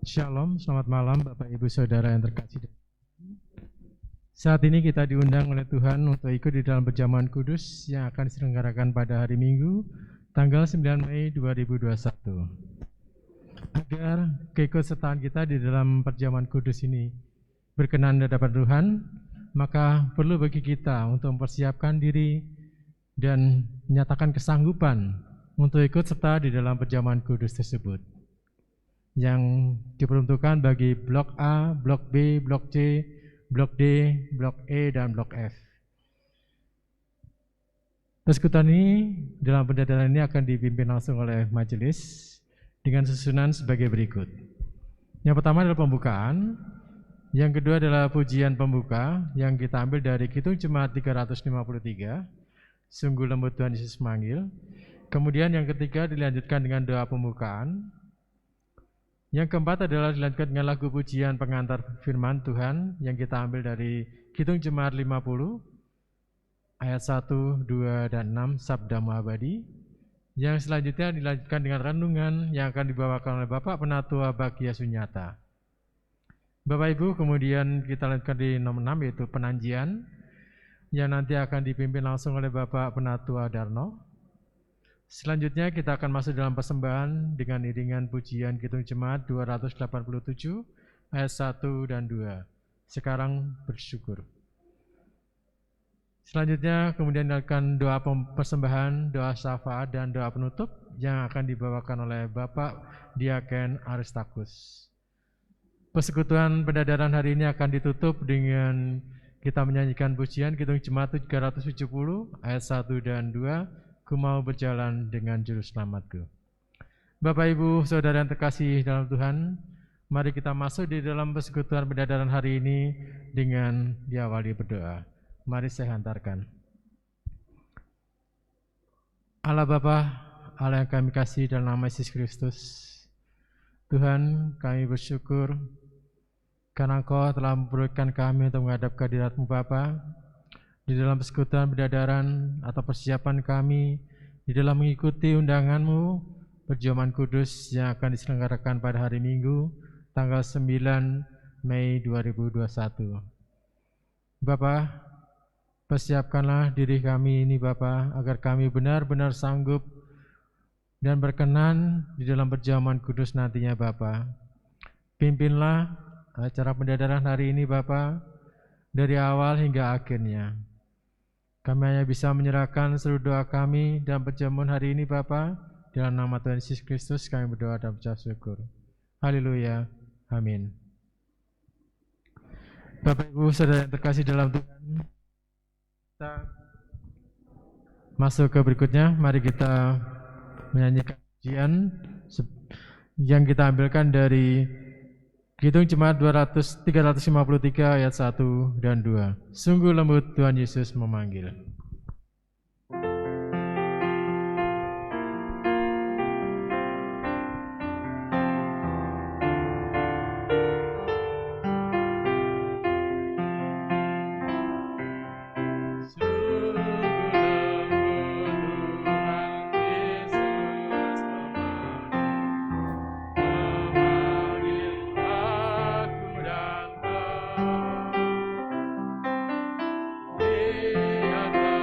Shalom, selamat malam Bapak Ibu Saudara yang terkasih. Saat ini kita diundang oleh Tuhan untuk ikut di dalam perjamuan kudus yang akan diselenggarakan pada hari Minggu, tanggal 9 Mei 2021. Agar keikutsertaan kita di dalam perjamuan kudus ini berkenan di hadapan Tuhan, maka perlu bagi kita untuk mempersiapkan diri dan menyatakan kesanggupan untuk ikut serta di dalam perjamuan kudus tersebut, yang diperuntukkan bagi blok A, blok B, blok C, blok D, blok E, dan blok F. Persekutuan ini dalam pendadaran ini akan dipimpin langsung oleh majelis dengan susunan sebagai berikut. Yang pertama adalah pembukaan, yang kedua adalah pujian pembuka yang kita ambil dari Kidung Jemaat 353, Sungguh Lembut Tuhan Yesus Memanggil. Kemudian yang ketiga dilanjutkan dengan doa pembukaan. Yang keempat adalah dilanjutkan dengan lagu pujian pengantar firman Tuhan yang kita ambil dari Kidung Jemaat 50 ayat 1, 2, dan 6 Sabdamu Abadi. Yang selanjutnya dilanjutkan dengan renungan yang akan dibawakan oleh Bapak Penatua Bagja Sunyata. Bapak Ibu, kemudian kita lanjutkan di nomor 6 yaitu penanjian yang nanti akan dipimpin langsung oleh Bapak Penatua Darno. Selanjutnya kita akan masuk dalam persembahan dengan iringan pujian Kidung Jemaat 287 ayat 1 dan 2. Sekarang bersyukur. Selanjutnya kemudian akan doa persembahan, doa syafaat, dan doa penutup yang akan dibawakan oleh Bapak Diaken Aristarkus. Persekutuan pendadaran hari ini akan ditutup dengan kita menyanyikan pujian Kidung Jemaat 370 ayat 1 dan 2. Ku mau berjalan dengan juru selamatku. Bapak Ibu Saudara yang terkasih dalam Tuhan, mari kita masuk di dalam persekutuan pendadaran hari ini dengan diawali berdoa. Mari saya hantarkan. Allah Bapa, Allah yang kami kasih dalam nama Yesus Kristus, Tuhan, kami bersyukur karena Engkau telah memperbolehkan kami untuk menghadap kehadirat-Mu Bapa, di dalam persekutuan pendadaran atau persiapan kami di dalam mengikuti undangan-Mu perjamuan kudus yang akan diselenggarakan pada hari Minggu tanggal 9 Mei 2021. Bapa, persiapkanlah diri kami ini Bapa agar kami benar-benar sanggup dan berkenan di dalam perjamuan kudus nantinya Bapa. Pimpinlah acara pendadaran hari ini Bapa dari awal hingga akhirnya. Kami hanya bisa menyerahkan seluruh doa kami dalam perjamuan hari ini Bapa. Dalam nama Tuhan Yesus Kristus kami berdoa dan ucap syukur. Haleluya. Amin. Bapak Ibu Saudara yang terkasih dalam Tuhan, kita masuk ke berikutnya. Mari kita menyanyikan pujian yang kita ambilkan dari Kidung Jemaat 353 ayat 1 dan 2. Sungguh lembut Tuhan Yesus memanggil. Di antara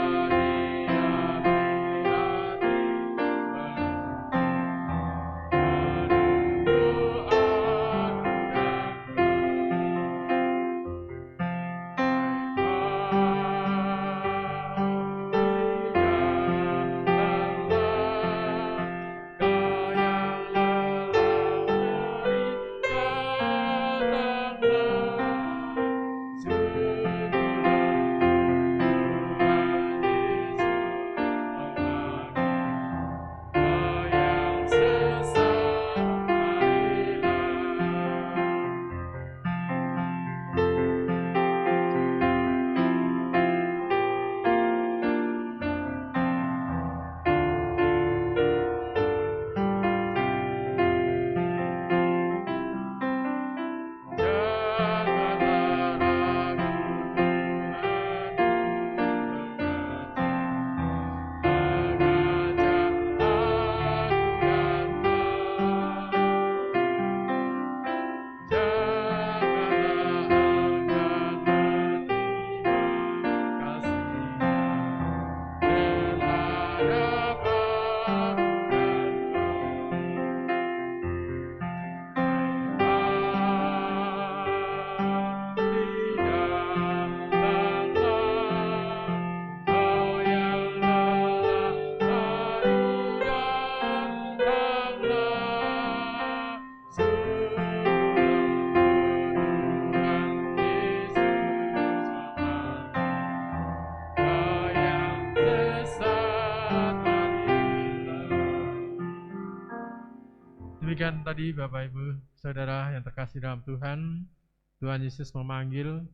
demikian tadi Bapak Ibu Saudara yang terkasih dalam Tuhan, Tuhan Yesus memanggil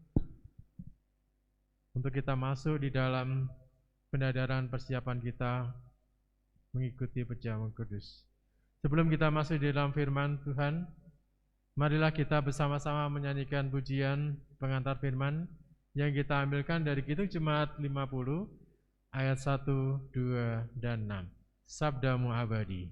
untuk kita masuk di dalam pendadaran persiapan kita mengikuti perjamuan kudus. Sebelum kita masuk di dalam firman Tuhan, marilah kita bersama-sama menyanyikan pujian pengantar firman yang kita ambilkan dari Kidung Jemaat 50 ayat 1, 2, dan 6. Sabdamu abadi.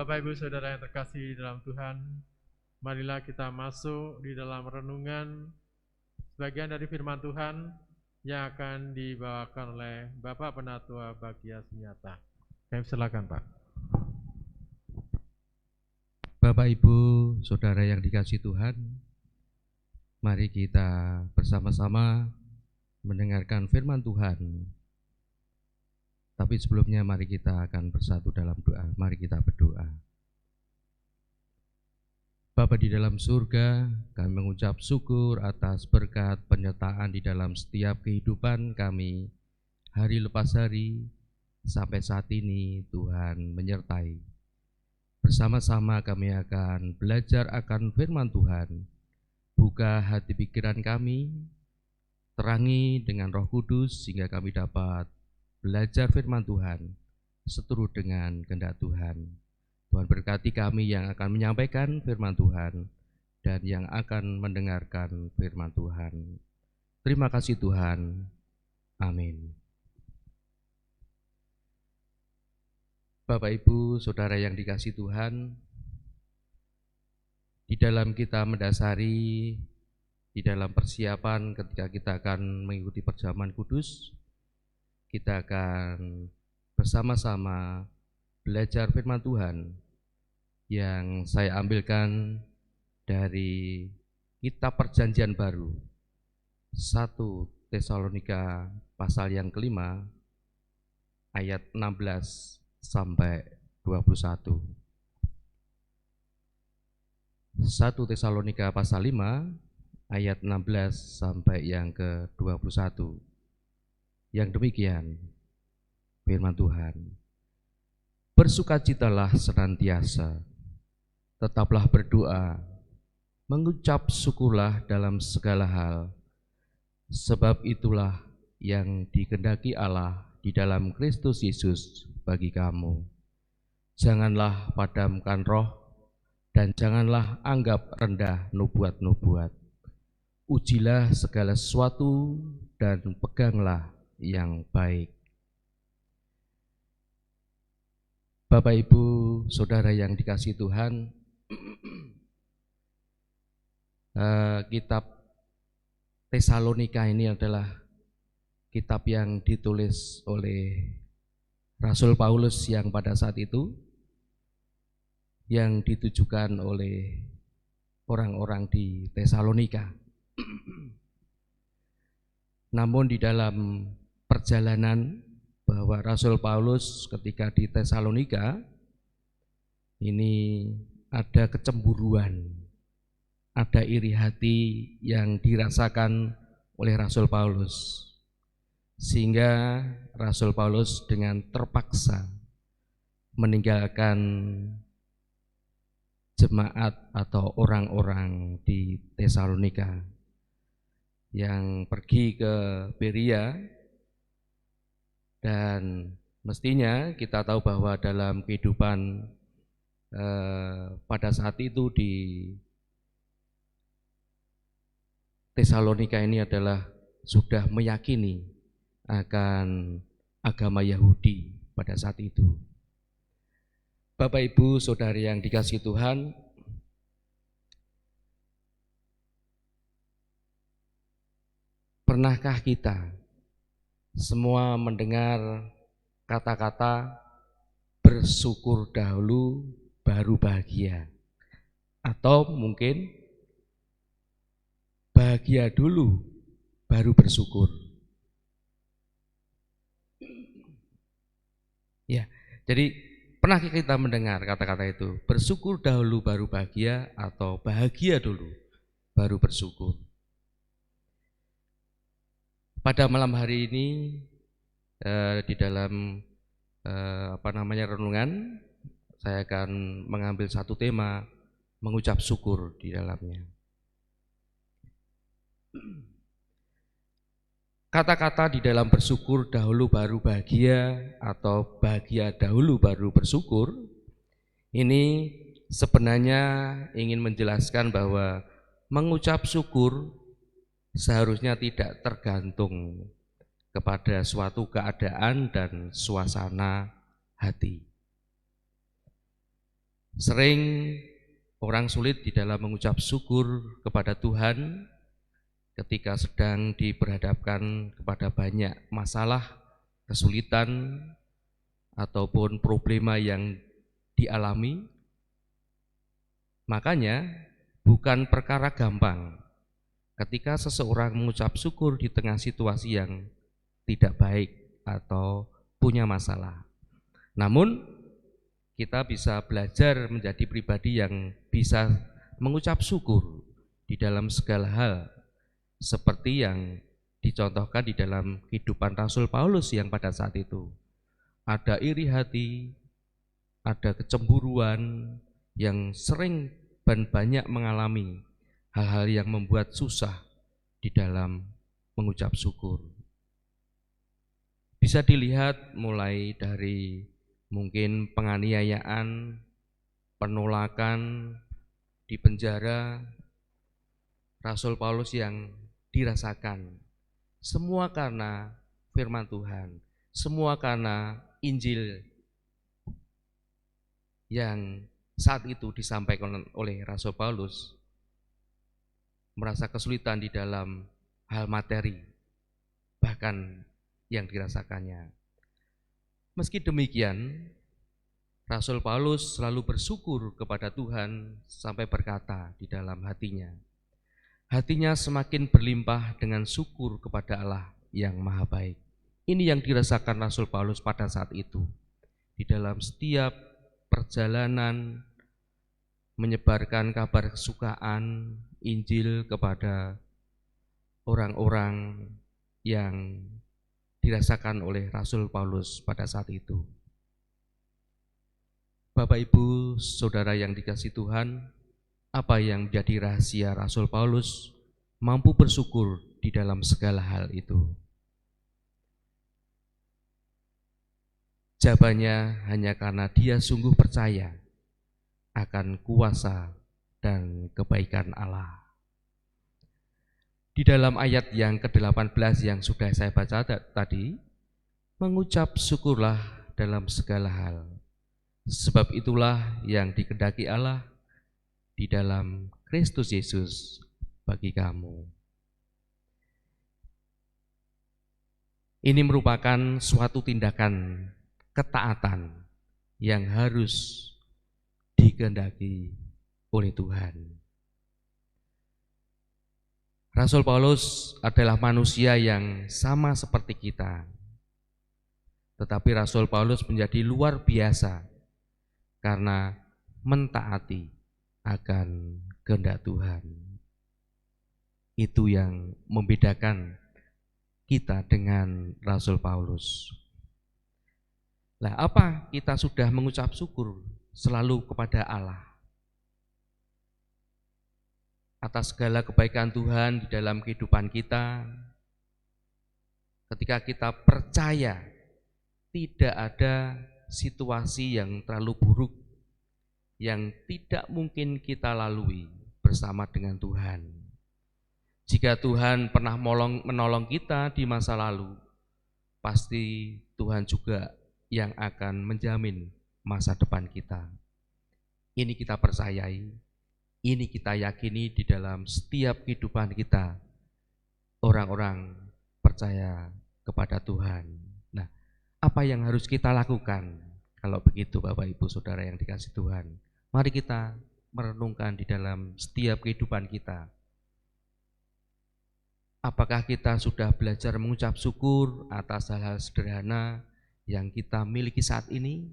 Bapak Ibu Saudara yang terkasih dalam Tuhan, marilah kita masuk di dalam renungan sebagian dari firman Tuhan yang akan dibawakan oleh Bapak Penatua Bagja Sunyata. Kami silakan Pak. Bapak Ibu Saudara yang dikasihi Tuhan, mari kita bersama-sama mendengarkan firman Tuhan. Tapi sebelumnya mari kita akan bersatu dalam doa. Mari kita berdoa. Bapa di dalam surga, kami mengucap syukur atas berkat penyertaan di dalam setiap kehidupan kami. Hari lepas hari, sampai saat ini Tuhan menyertai. Bersama-sama kami akan belajar akan firman Tuhan. Buka hati pikiran kami, terangi dengan Roh Kudus sehingga kami dapat belajar firman Tuhan seturut dengan kehendak Tuhan. Tuhan berkati kami yang akan menyampaikan firman Tuhan dan yang akan mendengarkan firman Tuhan. Terima kasih Tuhan. Amin. Bapak Ibu Saudara yang dikasihi Tuhan, di dalam kita mendasari, di dalam persiapan ketika kita akan mengikuti perjamuan kudus, kita akan bersama-sama belajar firman Tuhan yang saya ambilkan dari kitab Perjanjian Baru 1 Tesalonika pasal yang kelima ayat 16 sampai 21. 1 Tesalonika pasal 5 ayat 16 sampai yang ke-21. Yang demikian firman Tuhan. Bersukacitalah senantiasa, tetaplah berdoa, mengucap syukurlah dalam segala hal, sebab itulah yang dikehendaki Allah di dalam Kristus Yesus bagi kamu. Janganlah padamkan roh dan janganlah anggap rendah nubuat-nubuat. Ujilah segala sesuatu dan peganglah yang baik. Bapak Ibu Saudara yang dikasihi Tuhan, kitab Tesalonika ini adalah kitab yang ditulis oleh Rasul Paulus yang pada saat itu yang ditujukan oleh orang-orang di Tesalonika. Namun di dalam perjalanan bahwa Rasul Paulus ketika di Tesalonika ini ada kecemburuan, ada iri hati yang dirasakan oleh Rasul Paulus. sehingga Rasul Paulus dengan terpaksa meninggalkan jemaat atau orang-orang di Tesalonika yang pergi ke Berea. Dan mestinya kita tahu bahwa dalam kehidupan pada saat itu di Tesalonika ini adalah sudah meyakini akan agama Yahudi pada saat itu. Bapak Ibu Saudari yang dikasihi Tuhan, pernahkah kita semua mendengar kata-kata bersyukur dahulu baru bahagia, atau mungkin bahagia dulu baru bersyukur? Ya, jadi pernah kita mendengar kata-kata itu, bersyukur dahulu baru bahagia atau bahagia dulu baru bersyukur? Pada malam hari ini di dalam renungan, saya akan mengambil satu tema, mengucap syukur di dalamnya. Kata-kata di dalam bersyukur dahulu baru bahagia atau bahagia dahulu baru bersyukur, ini sebenarnya ingin menjelaskan bahwa mengucap syukur seharusnya tidak tergantung kepada suatu keadaan dan suasana hati. Sering orang sulit di dalam mengucap syukur kepada Tuhan ketika sedang diperhadapkan kepada banyak masalah, kesulitan, ataupun problema yang dialami. Makanya bukan perkara gampang ketika seseorang mengucap syukur di tengah situasi yang tidak baik atau punya masalah. Namun kita bisa belajar menjadi pribadi yang bisa mengucap syukur di dalam segala hal, seperti yang dicontohkan di dalam kehidupan Rasul Paulus yang pada saat itu ada iri hati, ada kecemburuan yang sering dan banyak mengalami hal-hal yang membuat susah di dalam mengucap syukur. Bisa dilihat mulai dari mungkin penganiayaan, penolakan, di penjara, Rasul Paulus yang dirasakan. Semua karena firman Tuhan, semua karena Injil yang saat itu disampaikan oleh Rasul Paulus. Merasa kesulitan di dalam hal materi, bahkan yang dirasakannya. Meski demikian, Rasul Paulus selalu bersyukur kepada Tuhan sampai berkata di dalam hatinya, hatinya semakin berlimpah dengan syukur kepada Allah yang Maha Baik. Ini yang dirasakan Rasul Paulus pada saat itu. Di dalam setiap perjalanan menyebarkan kabar kesukaan Injil kepada orang-orang yang dirasakan oleh Rasul Paulus pada saat itu. Bapak Ibu Saudara yang dikasihi Tuhan, apa yang menjadi rahasia Rasul Paulus mampu bersyukur di dalam segala hal itu? Jawabannya hanya karena dia sungguh percaya akan kuasa dan kebaikan Allah. Di dalam ayat yang ke-18 yang sudah saya baca tadi, mengucap syukurlah dalam segala hal, sebab itulah yang dikehendaki Allah di dalam Kristus Yesus bagi kamu. Ini merupakan suatu tindakan ketaatan yang harus dikehendaki oleh Tuhan. Rasul Paulus adalah manusia yang sama seperti kita, tetapi Rasul Paulus menjadi luar biasa karena mentaati akan kehendak Tuhan. Itu yang membedakan kita dengan Rasul Paulus. Lah, apa kita sudah mengucap syukur selalu kepada Allah atas segala kebaikan Tuhan di dalam kehidupan kita? Ketika kita percaya tidak ada situasi yang terlalu buruk yang tidak mungkin kita lalui bersama dengan Tuhan. Jika Tuhan pernah menolong kita di masa lalu, pasti Tuhan juga yang akan menjamin masa depan kita. Ini kita percayai, ini kita yakini di dalam setiap kehidupan kita, orang-orang percaya kepada Tuhan. Nah, apa yang harus kita lakukan? Kalau begitu Bapak Ibu Saudara yang dikasihi Tuhan, mari kita merenungkan di dalam setiap kehidupan kita. Apakah kita sudah belajar mengucap syukur atas hal-hal sederhana yang kita miliki saat ini?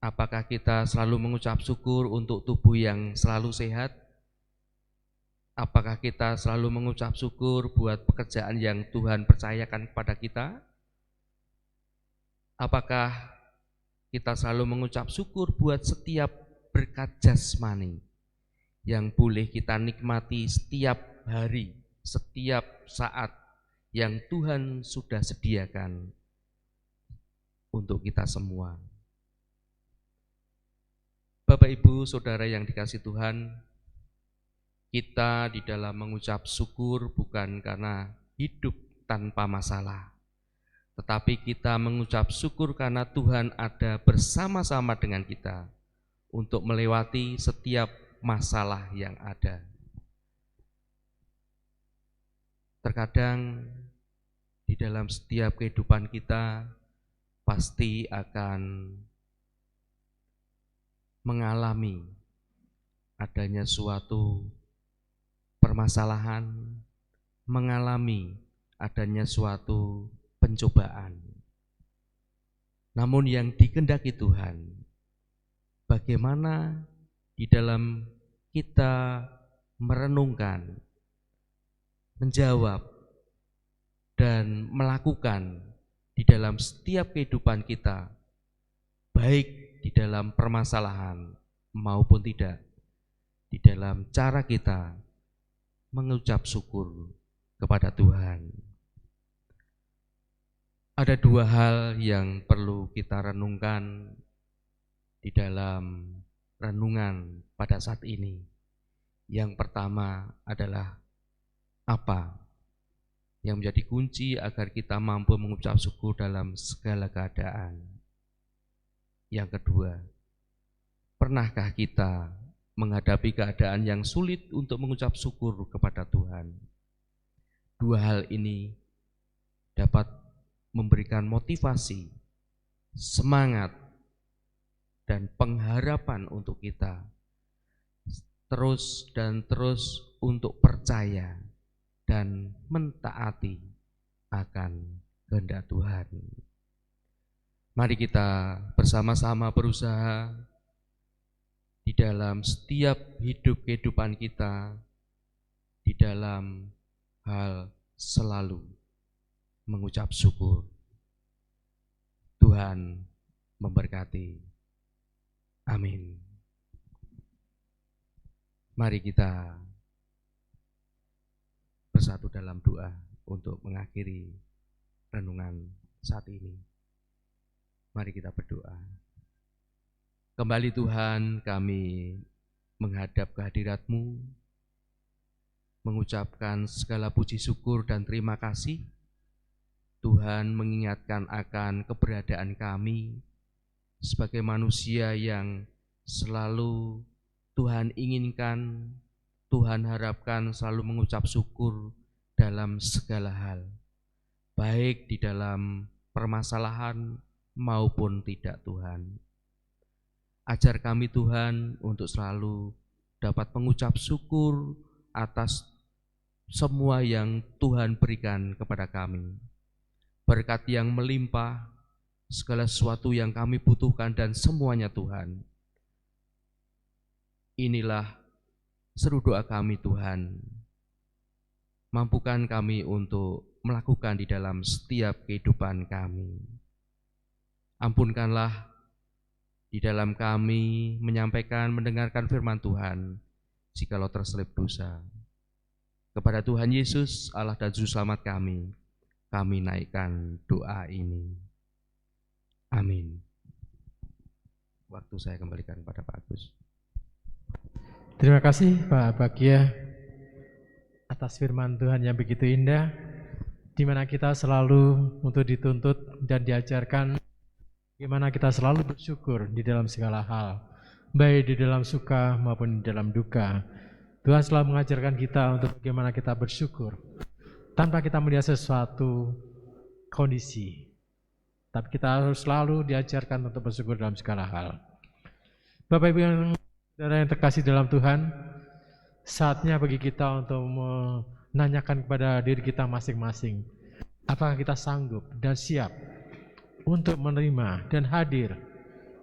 Apakah kita selalu mengucap syukur untuk tubuh yang selalu sehat? Apakah kita selalu mengucap syukur buat pekerjaan yang Tuhan percayakan kepada kita? Apakah kita selalu mengucap syukur buat setiap berkat jasmani yang boleh kita nikmati setiap hari, setiap saat yang Tuhan sudah sediakan untuk kita semua? Bapak Ibu Saudara yang dikasihi Tuhan, kita di dalam mengucap syukur bukan karena hidup tanpa masalah, tetapi kita mengucap syukur karena Tuhan ada bersama-sama dengan kita untuk melewati setiap masalah yang ada. Terkadang di dalam setiap kehidupan kita pasti akan mengalami adanya suatu permasalahan, mengalami adanya suatu pencobaan. Namun yang dikehendaki Tuhan, bagaimana di dalam kita merenungkan, menjawab, dan melakukan di dalam setiap kehidupan kita, baik di dalam permasalahan maupun tidak, di dalam cara kita mengucap syukur kepada Tuhan. Ada dua hal yang perlu kita renungkan di dalam renungan pada saat ini. Yang pertama adalah apa yang menjadi kunci agar kita mampu mengucap syukur dalam segala keadaan. Yang kedua, pernahkah kita menghadapi keadaan yang sulit untuk mengucap syukur kepada Tuhan? Dua hal ini dapat memberikan motivasi, semangat, dan pengharapan untuk kita terus dan terus untuk percaya dan mentaati akan kehendak Tuhan. Mari kita bersama-sama berusaha di dalam setiap kehidupan kita, di dalam hal selalu mengucap syukur. Tuhan memberkati. Amin. Mari kita bersatu dalam doa untuk mengakhiri renungan saat ini. Mari kita berdoa. Kembali Tuhan, kami menghadap kehadirat-Mu, mengucapkan segala puji syukur dan terima kasih. Tuhan mengingatkan akan keberadaan kami sebagai manusia yang selalu Tuhan inginkan, Tuhan harapkan selalu mengucap syukur dalam segala hal, baik di dalam permasalahan maupun tidak Tuhan. Ajar kami Tuhan untuk selalu dapat mengucap syukur atas semua yang Tuhan berikan kepada kami. Berkat yang melimpah, segala sesuatu yang kami butuhkan dan semuanya Tuhan. Inilah seru doa kami Tuhan. mampukan kami untuk melakukan di dalam setiap kehidupan kami. Ampunkanlah di dalam kami menyampaikan, mendengarkan firman Tuhan, jikalau terselip dosa. Kepada Tuhan Yesus, Allah dan Juru Selamat kami naikkan doa ini. Amin. Waktu saya kembalikan kepada Pak Agus. Terima kasih Pak Bagia atas firman Tuhan yang begitu indah, di mana kita selalu untuk dituntut dan diajarkan bagaimana kita selalu bersyukur di dalam segala hal, baik di dalam suka maupun di dalam duka. Tuhan selalu mengajarkan kita untuk bagaimana kita bersyukur tanpa kita melihat sesuatu kondisi, tapi kita harus selalu diajarkan untuk bersyukur dalam segala hal. Bapak Ibu yang saudara yang terkasih dalam Tuhan, saatnya bagi kita untuk menanyakan kepada diri kita masing-masing, apakah kita sanggup dan siap untuk menerima dan hadir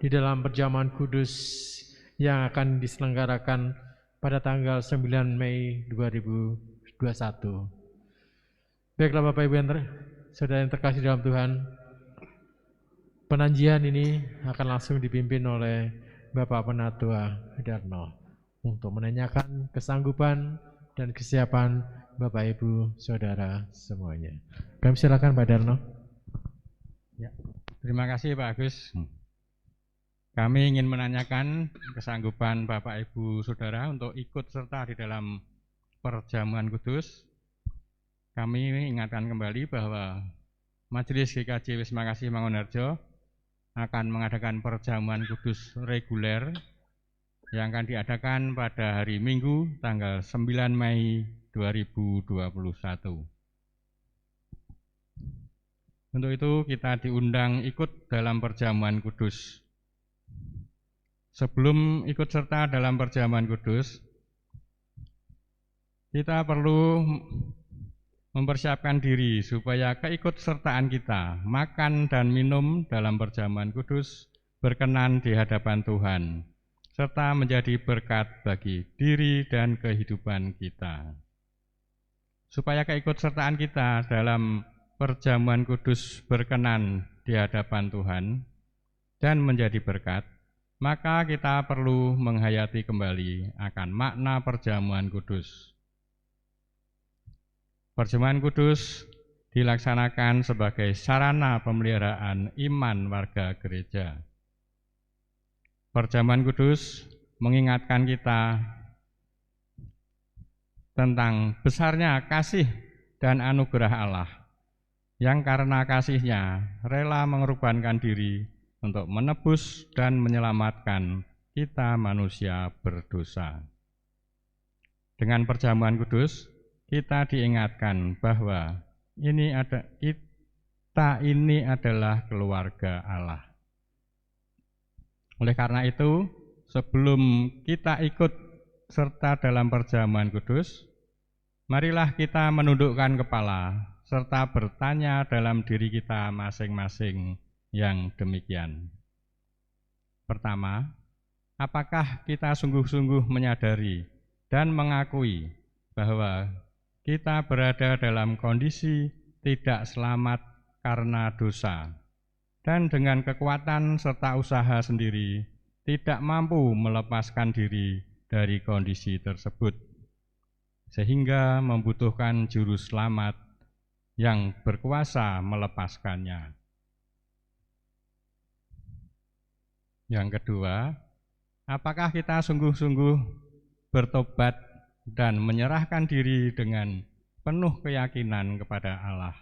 di dalam perjamuan kudus yang akan diselenggarakan pada tanggal 9 Mei 2021. Baiklah Bapak Ibu yang saudara yang terkasih dalam Tuhan, penanjian ini akan langsung dipimpin oleh Bapak Penatua Darno untuk menanyakan kesanggupan dan kesiapan Bapak Ibu Saudara semuanya. Kami silakan Pak Darno. Ya, terima kasih Pak Agus. Kami ingin menanyakan kesanggupan Bapak Ibu Saudara untuk ikut serta di dalam perjamuan kudus. Kami ingatkan kembali bahwa Majelis GKJ Wisma Kasih Mangunharjo akan mengadakan perjamuan kudus reguler yang akan diadakan pada hari Minggu tanggal 9 Mei 2021. Untuk itu kita diundang ikut dalam perjamuan kudus. Sebelum ikut serta dalam perjamuan kudus, kita perlu mempersiapkan diri supaya keikutsertaan kita makan dan minum dalam perjamuan kudus berkenan di hadapan Tuhan, serta menjadi berkat bagi diri dan kehidupan kita. Supaya keikutsertaan kita dalam perjamuan kudus berkenan di hadapan Tuhan dan menjadi berkat, maka kita perlu menghayati kembali akan makna perjamuan kudus. Perjamuan kudus dilaksanakan sebagai sarana pemeliharaan iman warga gereja. Perjamuan kudus mengingatkan kita tentang besarnya kasih dan anugerah Allah, yang karena kasih-Nya rela mengorbankan diri untuk menebus dan menyelamatkan kita manusia berdosa. Dengan perjamuan kudus, kita diingatkan bahwa kita ini adalah keluarga Allah. Oleh karena itu, sebelum kita ikut serta dalam perjamuan kudus, marilah kita menundukkan kepala serta bertanya dalam diri kita masing-masing yang demikian. Pertama, apakah kita sungguh-sungguh menyadari dan mengakui bahwa kita berada dalam kondisi tidak selamat karena dosa, dan dengan kekuatan serta usaha sendiri tidak mampu melepaskan diri dari kondisi tersebut, sehingga membutuhkan juru selamat yang berkuasa melepaskannya. Yang kedua, apakah kita sungguh-sungguh bertobat dan menyerahkan diri dengan penuh keyakinan kepada Allah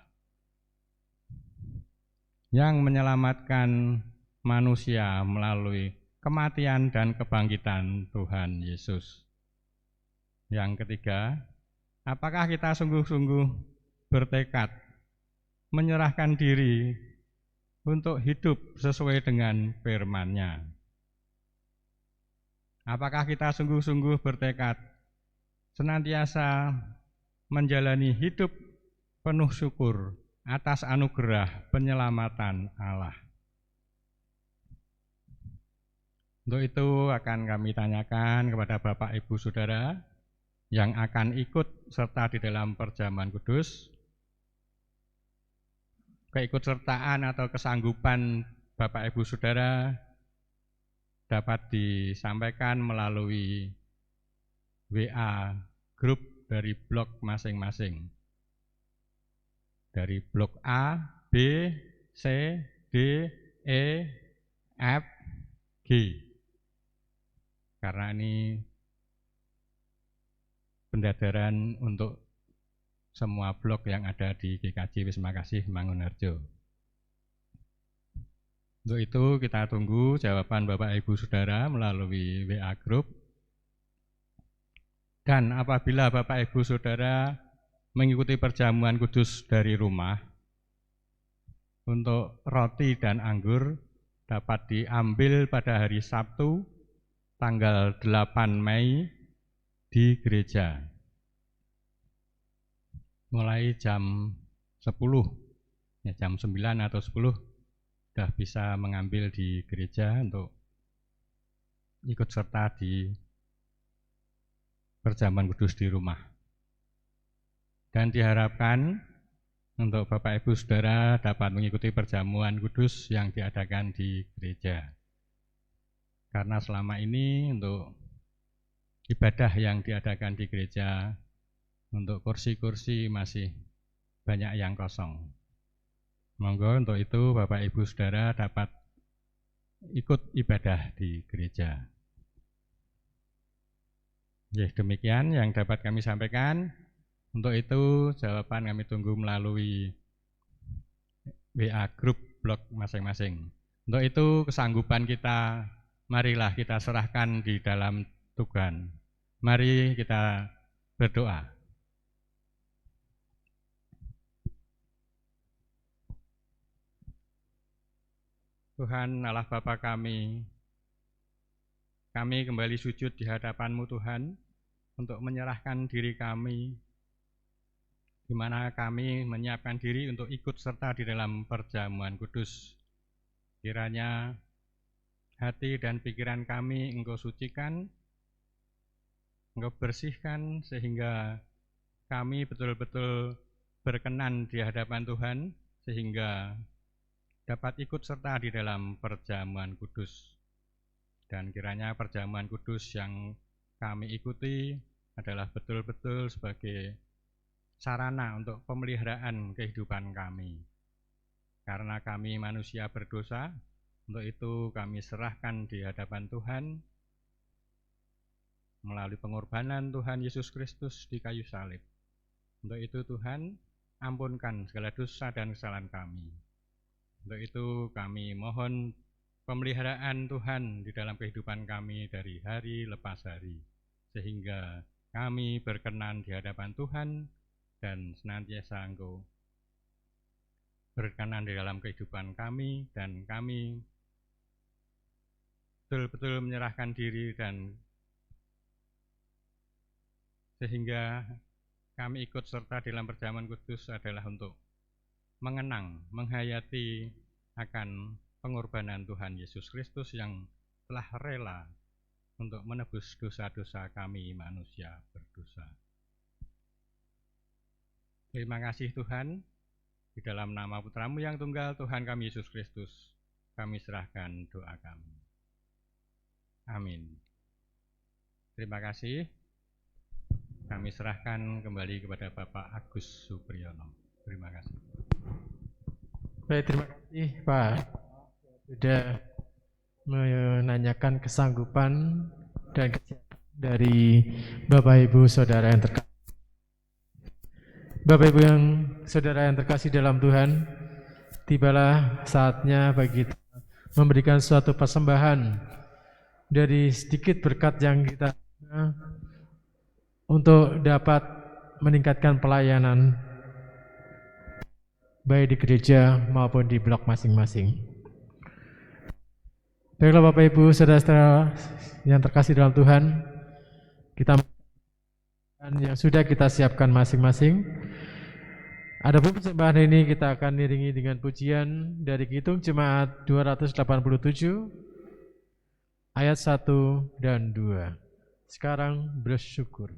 yang menyelamatkan manusia melalui kematian dan kebangkitan Tuhan Yesus. Yang ketiga, apakah kita sungguh-sungguh bertekad menyerahkan diri untuk hidup sesuai dengan firman-Nya? Apakah kita sungguh-sungguh bertekad senantiasa menjalani hidup penuh syukur atas anugerah penyelamatan Allah? Untuk itu akan kami tanyakan kepada Bapak Ibu Saudara, yang akan ikut serta di dalam perjamuan kudus. Keikutsertaan atau kesanggupan Bapak Ibu Saudara dapat disampaikan melalui WA grup dari blok masing-masing. Dari blok A, B, C, D, E, F, G. Karena ini pendadaran untuk semua blok yang ada di GKJ Wisma Kasih Mangunharjo. Untuk itu kita tunggu jawaban Bapak Ibu Saudara melalui WA Group. Dan apabila Bapak Ibu Saudara mengikuti perjamuan kudus dari rumah, untuk roti dan anggur dapat diambil pada hari Sabtu tanggal 8 Mei di gereja. Mulai jam 10, ya jam 9 atau 10 sudah bisa mengambil di gereja untuk ikut serta di perjamuan kudus di rumah. Dan diharapkan untuk Bapak Ibu Saudara dapat mengikuti perjamuan kudus yang diadakan di gereja. Karena selama ini untuk ibadah yang diadakan di gereja, untuk kursi-kursi masih banyak yang kosong. Monggo untuk itu Bapak Ibu Saudara dapat ikut ibadah di gereja. Ya, demikian yang dapat kami sampaikan. Untuk itu jawaban kami tunggu melalui WA grup blog masing-masing. Untuk itu kesanggupan kita, marilah kita serahkan di dalam Tuhan. Mari kita berdoa. Tuhan Allah Bapa kami kembali sujud di hadapan-Mu Tuhan untuk menyerahkan diri kami, di mana kami menyiapkan diri untuk ikut serta di dalam perjamuan kudus. Kiranya hati dan pikiran kami Engkau sucikan, Engkau bersihkan, sehingga kami betul-betul berkenan di hadapan Tuhan, sehingga dapat ikut serta di dalam perjamuan kudus. Dan kiranya perjamuan kudus yang kami ikuti adalah betul-betul sebagai sarana untuk pemeliharaan kehidupan kami. Karena kami manusia berdosa, untuk itu kami serahkan di hadapan Tuhan melalui pengorbanan Tuhan Yesus Kristus di kayu salib. Untuk itu Tuhan, ampunkan segala dosa dan kesalahan kami. Untuk itu kami mohon pemeliharaan Tuhan di dalam kehidupan kami dari hari lepas hari, sehingga kami berkenan di hadapan Tuhan dan senantiasa Engkau berkenan di dalam kehidupan kami, dan kami betul-betul menyerahkan diri, dan sehingga kami ikut serta dalam perjamuan kudus adalah untuk mengenang, menghayati akan pengorbanan Tuhan Yesus Kristus yang telah rela untuk menebus dosa-dosa kami manusia berdosa. Terima kasih Tuhan, di dalam nama Putra-Mu yang tunggal, Tuhan kami Yesus Kristus, kami serahkan doa kami. Amin. Terima kasih. Kami serahkan kembali kepada Bapak Agus Supriyono. Terima kasih. Baik, terima kasih Pak. Sudah menanyakan kesanggupan dan kesiapan dari Bapak Ibu Saudara yang terkasih. Bapak Ibu yang Saudara yang terkasih dalam Tuhan, tibalah saatnya bagi kita memberikan suatu persembahan dari sedikit berkat yang kita untuk dapat meningkatkan pelayanan baik di gereja maupun di blok masing-masing. Baiklah Bapak Ibu Saudara-saudara yang terkasih dalam Tuhan, kita yang sudah kita siapkan masing-masing. Adapun persembahan ini kita akan iringi dengan pujian dari Kidung Jemaat 287 ayat 1 dan 2. Sekarang bersyukur.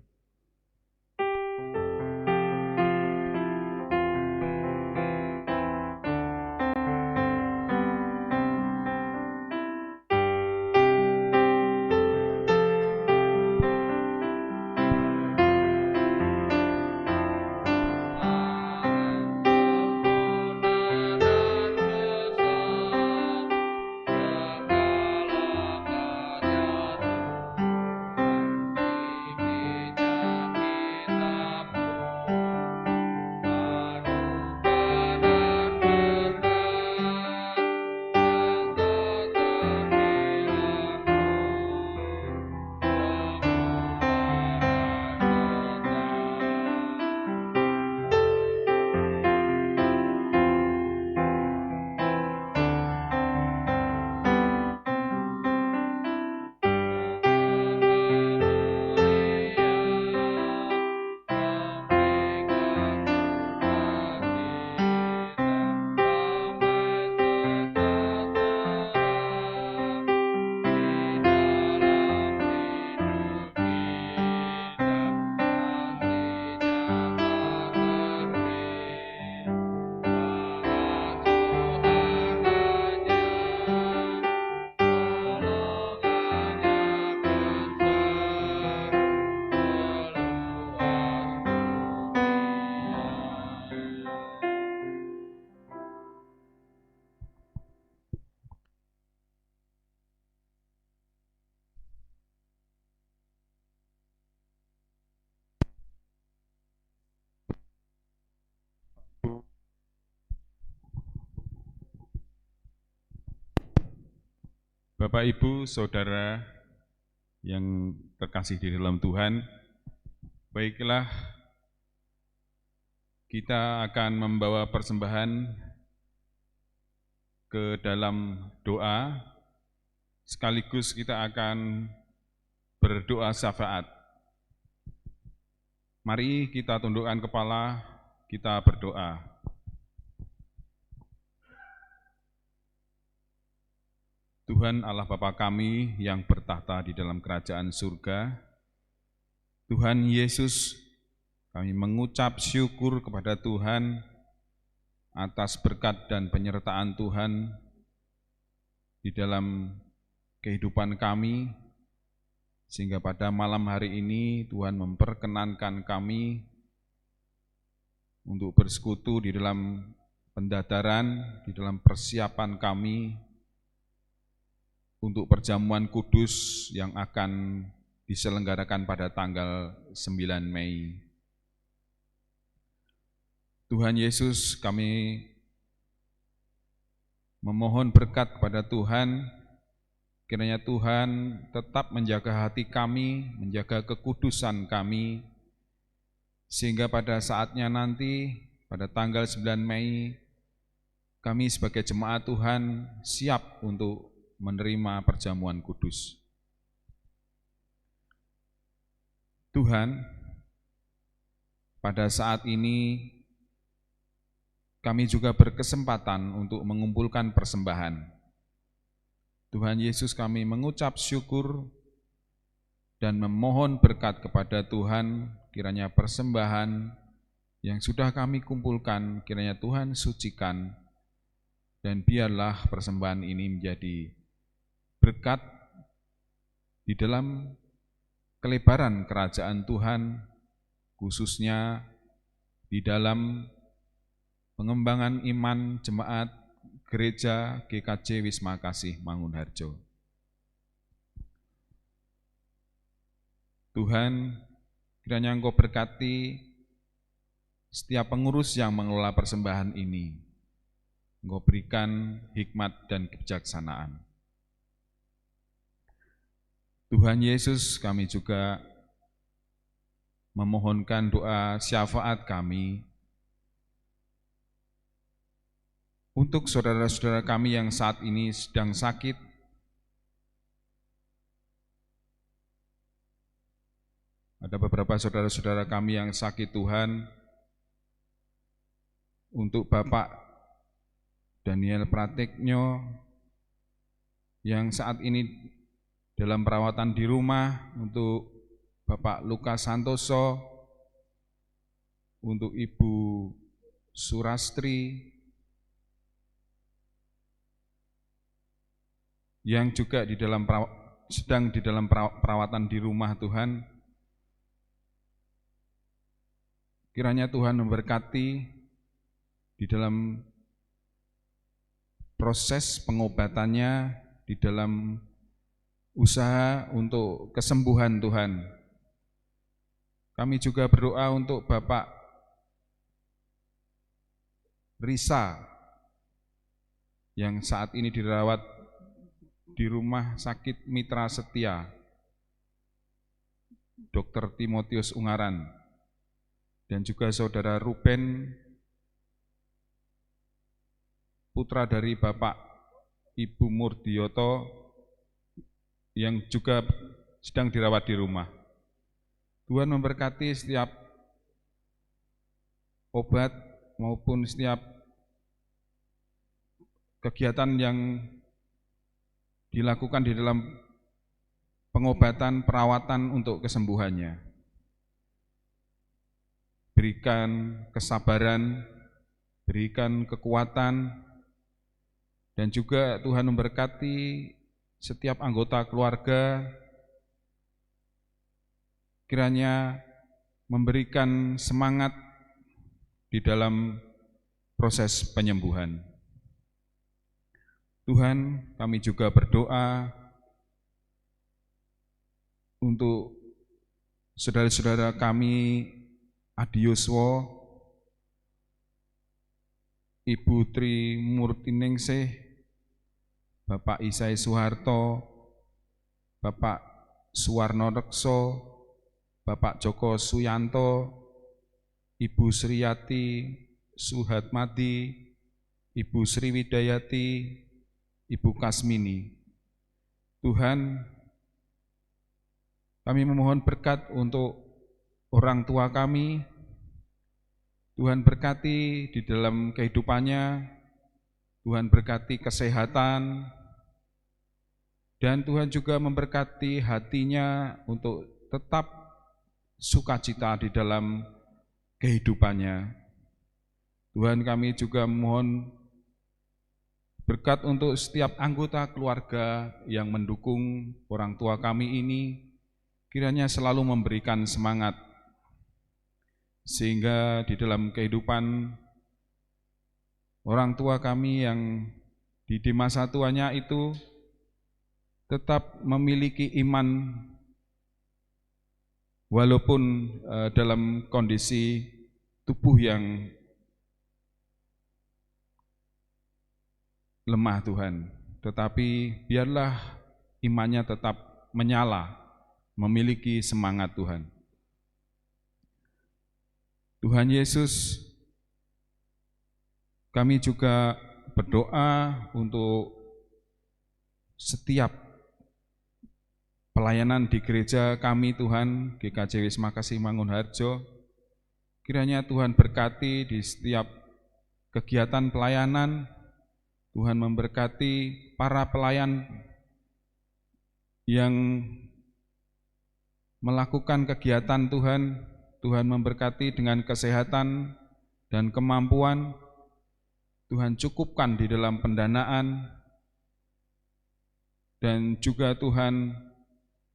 Bapak, Ibu, Saudara yang terkasih di dalam Tuhan, baiklah kita akan membawa persembahan ke dalam doa, sekaligus kita akan berdoa syafaat. Mari kita tundukkan kepala, kita berdoa. Tuhan Allah Bapa kami yang bertahta di dalam kerajaan surga, Tuhan Yesus, kami mengucap syukur kepada Tuhan atas berkat dan penyertaan Tuhan di dalam kehidupan kami, sehingga pada malam hari ini Tuhan memperkenankan kami untuk bersekutu di dalam pendadaran, di dalam persiapan kami untuk perjamuan kudus yang akan diselenggarakan pada tanggal 9 Mei. Tuhan Yesus, kami memohon berkat kepada Tuhan, kiranya Tuhan tetap menjaga hati kami, menjaga kekudusan kami, sehingga pada saatnya nanti, pada tanggal 9 Mei, kami sebagai jemaat Tuhan siap untuk menerima perjamuan kudus. Tuhan, pada saat ini kami juga berkesempatan untuk mengumpulkan persembahan. Tuhan Yesus, kami mengucap syukur dan memohon berkat kepada Tuhan, kiranya persembahan yang sudah kami kumpulkan, kiranya Tuhan sucikan, dan biarlah persembahan ini menjadi berkat di dalam kelebaran kerajaan Tuhan, khususnya di dalam pengembangan iman jemaat Gereja GKJ Wisma Kasih Mangunharjo. Tuhan, kiranya Engkau berkati setiap pengurus yang mengelola persembahan ini. Engkau berikan hikmat dan kebijaksanaan. Tuhan Yesus, kami juga memohonkan doa syafaat kami untuk saudara-saudara kami yang saat ini sedang sakit, ada beberapa saudara-saudara kami yang sakit Tuhan, untuk Bapak Daniel Prateknyo yang saat ini dalam perawatan di rumah, untuk Bapak Lukas Santoso, untuk Ibu Surastri, yang juga sedang di dalam perawatan di rumah Tuhan. Kiranya Tuhan memberkati di dalam proses pengobatannya, di dalam usaha untuk kesembuhan Tuhan. Kami juga berdoa untuk Bapak Risa yang saat ini dirawat di rumah sakit Mitra Setia, Dr. Timotius Ungaran, dan juga saudara Ruben, putra dari Bapak Ibu Murdiyoto, yang juga sedang dirawat di rumah. Tuhan memberkati setiap obat maupun setiap kegiatan yang dilakukan di dalam pengobatan, perawatan untuk kesembuhannya. Berikan kesabaran, berikan kekuatan, dan juga Tuhan memberkati setiap anggota keluarga, kiranya memberikan semangat di dalam proses penyembuhan. Tuhan, kami juga berdoa untuk saudara-saudara kami, Adi Yuswo, Ibu Tri Murtiningsih, Bapak Isai Soeharto, Bapak Suwarno Rekso, Bapak Joko Suyanto, Ibu Sriyati Suhatmadi, Ibu Sriwidayati, Ibu Kasmini. Tuhan, kami memohon berkat untuk orang tua kami. Tuhan berkati di dalam kehidupannya, Tuhan berkati kesehatan, dan Tuhan juga memberkati hatinya untuk tetap sukacita di dalam kehidupannya. Tuhan, kami juga memohon berkat untuk setiap anggota keluarga yang mendukung orang tua kami ini, kiranya selalu memberikan semangat, sehingga di dalam kehidupan orang tua kami yang di masa tuanya itu tetap memiliki iman walaupun dalam kondisi tubuh yang lemah Tuhan, tetapi biarlah imannya tetap menyala, memiliki semangat Tuhan. Tuhan Yesus, kami juga berdoa untuk setiap pelayanan di gereja kami Tuhan, GKJ Wisma Kasih Mangunharjo. Kiranya Tuhan berkati di setiap kegiatan pelayanan, Tuhan memberkati para pelayan yang melakukan kegiatan Tuhan, Tuhan memberkati dengan kesehatan dan kemampuan, Tuhan cukupkan di dalam pendanaan, dan juga Tuhan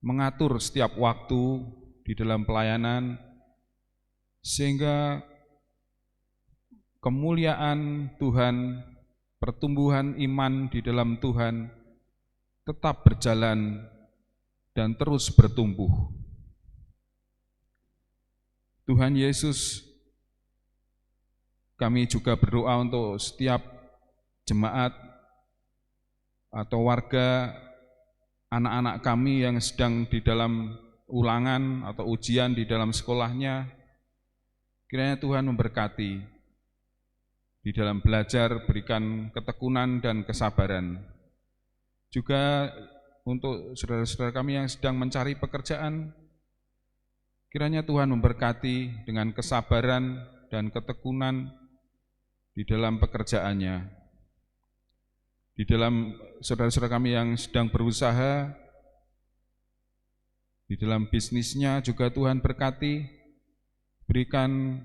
mengatur setiap waktu di dalam pelayanan, sehingga kemuliaan Tuhan, pertumbuhan iman di dalam Tuhan tetap berjalan dan terus bertumbuh. Tuhan Yesus, kami juga berdoa untuk setiap jemaat atau warga, anak-anak kami yang sedang di dalam ulangan atau ujian di dalam sekolahnya, kiranya Tuhan memberkati. Di dalam belajar, berikan ketekunan dan kesabaran. Juga untuk saudara-saudara kami yang sedang mencari pekerjaan, kiranya Tuhan memberkati dengan kesabaran dan ketekunan di dalam pekerjaannya. Di dalam saudara-saudara kami yang sedang berusaha, di dalam bisnisnya juga Tuhan berkati, berikan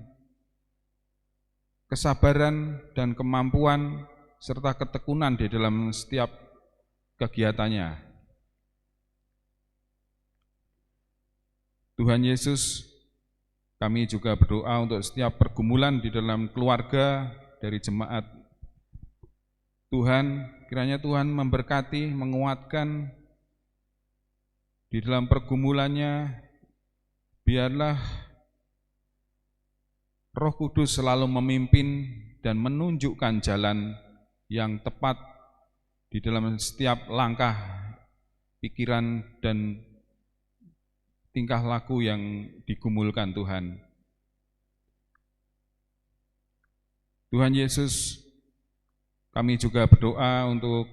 kesabaran dan kemampuan serta ketekunan di dalam setiap kegiatannya. Tuhan Yesus, kami juga berdoa untuk setiap pergumulan di dalam keluarga dari jemaat. Tuhan, kiranya Tuhan memberkati, menguatkan di dalam pergumulannya, biarlah Roh Kudus selalu memimpin dan menunjukkan jalan yang tepat di dalam setiap langkah, pikiran, dan tingkah laku yang digumulkan Tuhan. Tuhan Yesus, kami juga berdoa untuk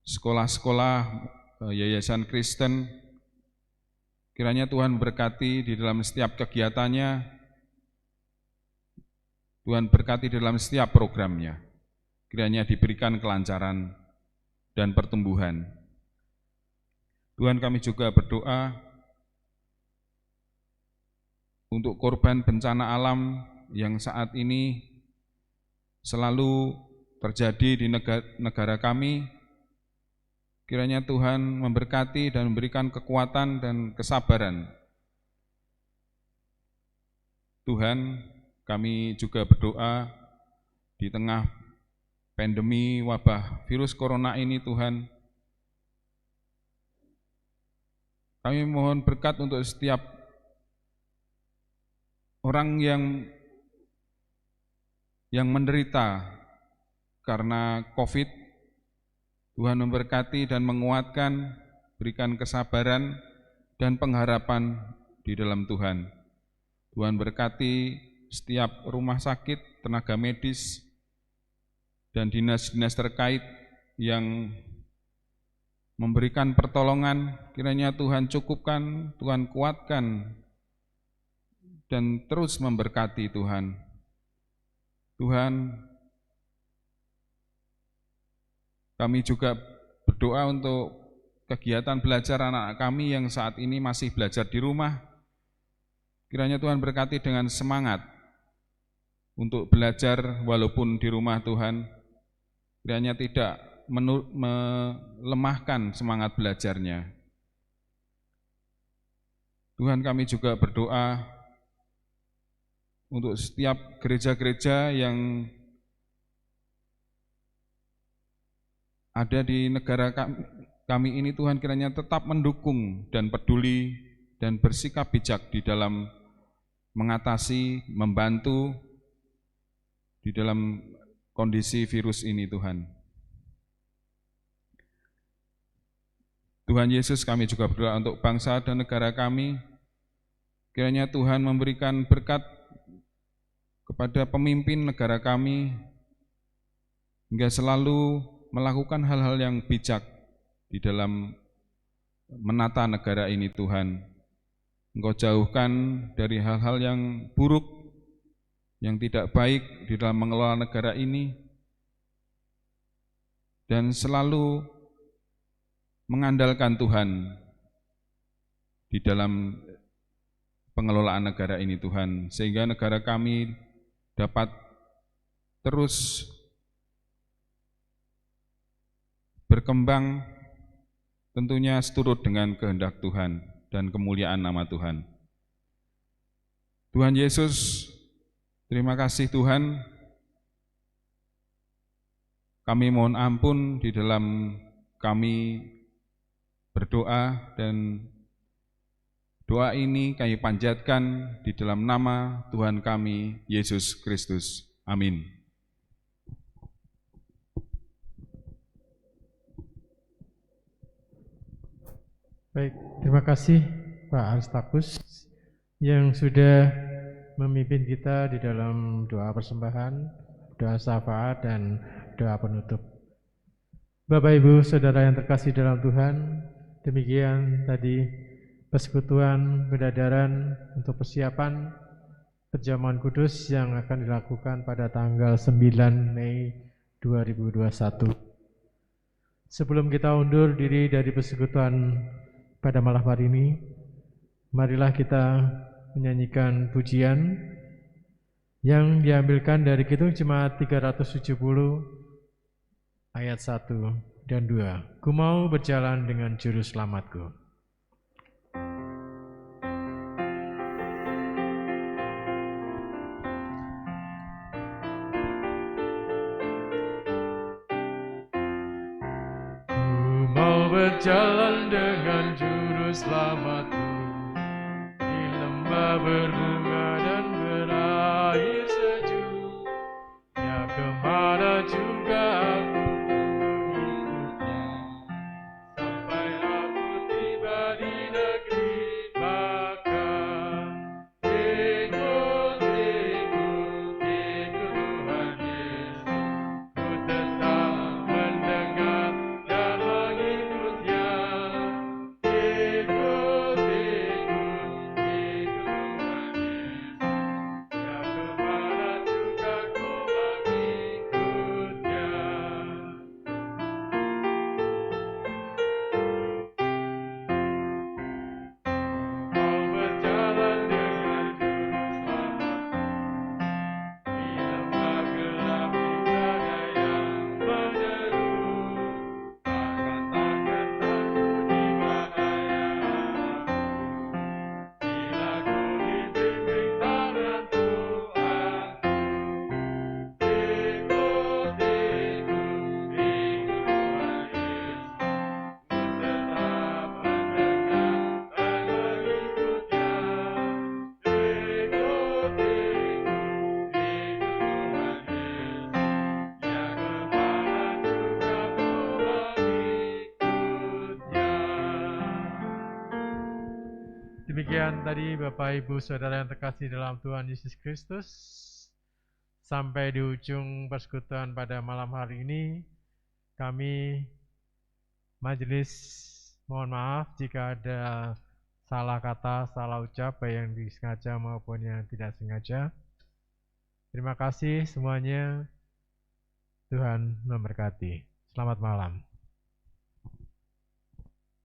sekolah-sekolah Yayasan Kristen. Kiranya Tuhan berkati di dalam setiap kegiatannya, Tuhan berkati di dalam setiap programnya. Kiranya diberikan kelancaran dan pertumbuhan. Tuhan, kami juga berdoa untuk korban bencana alam yang saat ini selalu terjadi di negara kami. Kiranya Tuhan memberkati dan memberikan kekuatan dan kesabaran. Tuhan, kami juga berdoa di tengah pandemi wabah virus corona ini, Tuhan, kami mohon berkat untuk setiap orang yang menderita karena COVID. Tuhan memberkati dan menguatkan, berikan kesabaran dan pengharapan di dalam Tuhan. Tuhan berkati setiap rumah sakit, tenaga medis, dan dinas-dinas terkait yang memberikan pertolongan. Kiranya Tuhan cukupkan, Tuhan kuatkan, dan terus memberkati Tuhan. Tuhan, kami juga berdoa untuk kegiatan belajar anak kami yang saat ini masih belajar di rumah. Kiranya Tuhan berkati dengan semangat untuk belajar walaupun di rumah Tuhan. Kiranya tidak melemahkan semangat belajarnya. Tuhan, kami juga berdoa untuk setiap gereja-gereja yang ada di negara kami ini. Tuhan, kiranya tetap mendukung dan peduli dan bersikap bijak di dalam mengatasi, membantu di dalam kondisi virus ini, Tuhan. Tuhan Yesus, kami juga berdoa untuk bangsa dan negara kami. Kiranya Tuhan memberikan berkat kepada pemimpin negara kami, hingga selalu melakukan hal-hal yang bijak di dalam menata negara ini, Tuhan. Engkau jauhkan dari hal-hal yang buruk, yang tidak baik di dalam mengelola negara ini, dan selalu mengandalkan Tuhan di dalam pengelolaan negara ini, Tuhan, sehingga negara kami dapat terus berkembang, tentunya seturut dengan kehendak Tuhan dan kemuliaan nama Tuhan. Tuhan Yesus, terima kasih Tuhan. Kami mohon ampun di dalam kami berdoa, dan doa ini kami panjatkan di dalam nama Tuhan kami, Yesus Kristus. Amin. Baik, terima kasih Pak Aristarkus yang sudah memimpin kita di dalam doa persembahan, doa syafaat, dan doa penutup. Bapak Ibu Saudara yang terkasih dalam Tuhan, demikian tadi persekutuan pendadaran untuk persiapan perjamuan kudus yang akan dilakukan pada tanggal 9 Mei 2021. Sebelum kita undur diri dari persekutuan pada malam hari ini, marilah kita menyanyikan pujian yang diambilkan dari Kidung Jemaat 370 ayat 1 dan 2. Ku mau berjalan dengan juru selamatku. Berjalan dengan juru selamatku di lembah berbunga dan berair sejuk, ya kemana juga aku mengikutnya, sampai aku tiba di negeri Makkah. Ikut Tuhan Yesus, ku tetap mendengar dan mengikutnya. Ikut Tuhan Yesus. demikian tadi Bapak Ibu Saudara yang terkasih dalam Tuhan Yesus Kristus. Sampai di ujung persekutuan pada malam hari ini, kami majelis mohon maaf jika ada salah kata, salah ucap, baik yang disengaja maupun yang tidak sengaja. Terima kasih semuanya. Tuhan memberkati. Selamat malam.